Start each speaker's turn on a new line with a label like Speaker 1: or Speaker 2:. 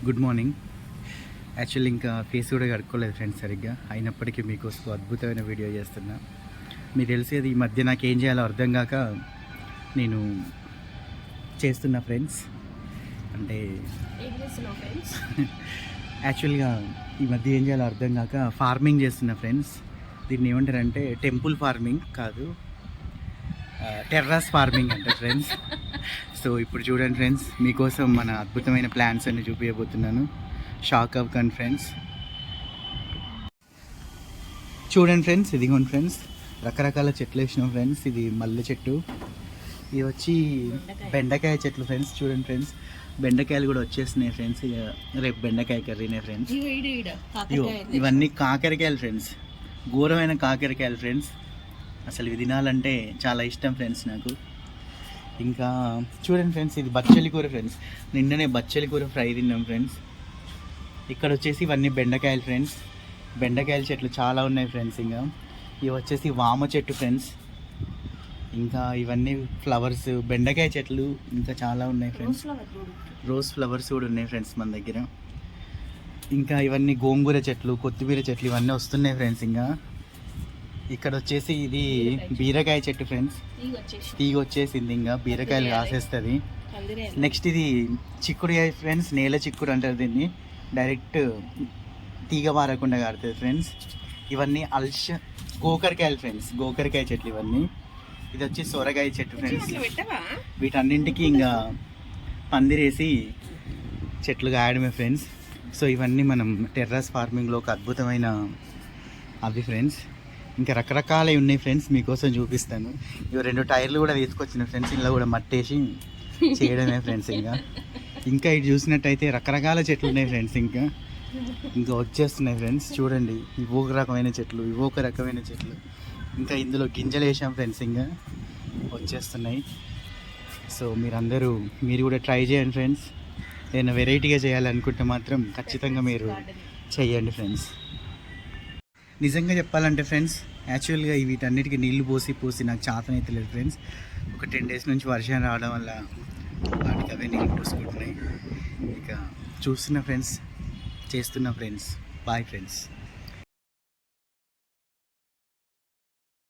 Speaker 1: Good morning. Actually ఇంకా face కూడా కడుక్కోలేదు friends సరిగ్గా, అయినప్పటికీ మీకోసం అద్భుతమైన వీడియో చేస్తున్నా. మీకు తెలిసేది ఈ మధ్య నాకు ఏం చేయాలో అర్థం కాక నేను చేస్తున్నా ఫ్రెండ్స్. అంటే యాక్చువల్గా ఈ మధ్య ఏం చేయాలో అర్థం కాక ఫార్మింగ్ చేస్తున్నా ఫ్రెండ్స్. దీన్ని ఏమంటారంటే టెంపుల్ ఫార్మింగ్ కాదు, టెర్రస్ ఫార్మింగ్ అంటే ఫ్రెండ్స్. సో ఇప్పుడు చూడండి ఫ్రెండ్స్, మీకోసం మన అద్భుతమైన ప్లాంట్స్ అన్ని చూపించబోతున్నాను. షాక్ అవ్వకండి ఫ్రెండ్స్. చూడండి ఫ్రెండ్స్, ఇదిగోండి ఫ్రెండ్స్, రకరకాల చెట్లు వేసినాం ఫ్రెండ్స్. ఇది మల్లె చెట్టు, ఇది వచ్చి బెండకాయ చెట్లు ఫ్రెండ్స్. చూడండి ఫ్రెండ్స్, బెండకాయలు కూడా వచ్చేస్తున్నాయి ఫ్రెండ్స్. రేపు బెండకాయ కర్రీనే ఫ్రెండ్స్. ఇవన్నీ కాకరకాయలు ఫ్రెండ్స్, ఘోరమైన కాకరకాయలు ఫ్రెండ్స్. అసలు ఇవి తినాలంటే చాలా ఇష్టం ఫ్రెండ్స్ నాకు. ఇంకా చూడండి ఫ్రెండ్స్, ఇది బచ్చలి కూర ఫ్రెండ్స్. నిన్ననే బచ్చలి కూర ఫ్రై తిన్నాం ఫ్రెండ్స్. ఇక్కడ వచ్చేసి ఇవన్నీ బెండకాయలు ఫ్రెండ్స్. బెండకాయల చెట్లు చాలా ఉన్నాయి ఫ్రెండ్స్. ఇంకా ఇవి వచ్చేసి వామ చెట్టు ఫ్రెండ్స్. ఇంకా ఇవన్నీ ఫ్లవర్స్, బెండకాయ చెట్లు ఇంకా చాలా ఉన్నాయి ఫ్రెండ్స్. రోజ్ ఫ్లవర్స్ కూడా ఉన్నాయి ఫ్రెండ్స్ మన దగ్గర. ఇంకా ఇవన్నీ గోంగూర చెట్లు, కొత్తిమీర చెట్లు ఇవన్నీ వస్తున్నాయి ఫ్రెండ్స్. ఇంకా ఇక్కడ వచ్చేసి ఇది బీరకాయ చెట్టు ఫ్రెండ్స్. తీగ వచ్చేసింది, ఇంకా బీరకాయలు కాసేస్తుంది. నెక్స్ట్ ఇది చిక్కుడుకాయ ఫ్రెండ్స్, నేల చిక్కుడు అంటారు దీన్ని. డైరెక్ట్ తీగ పారకుండా కాడుతుంది ఫ్రెండ్స్. ఇవన్నీ గోకరకాయలు ఫ్రెండ్స్, గోకరకాయ చెట్లు ఇవన్నీ. ఇది వచ్చి సొరకాయ చెట్టు ఫ్రెండ్స్. వీటన్నింటికి ఇంకా పందిరేసి చెట్లు కాయడమే ఫ్రెండ్స్. సో ఇవన్నీ మనం టెర్రస్ ఫార్మింగ్లో ఒక అద్భుతమైన అవి ఫ్రెండ్స్. ఇంకా రకరకాలవి ఉన్నాయి ఫ్రెండ్స్, మీకోసం చూపిస్తాను. ఇవి 2 టైర్లు కూడా తీసుకొచ్చిన ఫ్రెండ్స్, ఇలా కూడా మట్టేసి చేయడమే ఫ్రెండ్స్. ఇంకా ఇది చూసినట్టయితే రకరకాల చెట్లు ఉన్నాయి ఫ్రెండ్స్. ఇంకా వచ్చేస్తున్నాయి ఫ్రెండ్స్. చూడండి, ఇవి ఒక రకమైన చెట్లు, ఇవి ఒక రకమైన చెట్లు. ఇంకా ఇందులో గింజలు వేసాం ఫ్రెండ్స్, ఇంకా వచ్చేస్తున్నాయి. సో మీరు కూడా ట్రై చేయండి ఫ్రెండ్స్. ఏదైనా వెరైటీగా చేయాలనుకుంటే మాత్రం ఖచ్చితంగా మీరు చేయండి ఫ్రెండ్స్. నిజంగా చెప్పాలంటే ఫ్రెండ్స్, యాక్చువల్గా వీటన్నిటికీ నీళ్లు పోసి నాకు చేతనైతే లేదు ఫ్రెండ్స్. ఒక 10 డేస్ నుంచి వర్షం రావడం వల్ల వాటికి అవే నీళ్ళు పోసుకుంటున్నాయి. ఇక చూస్తున్న ఫ్రెండ్స్, చేస్తున్న ఫ్రెండ్స్. Bye friends.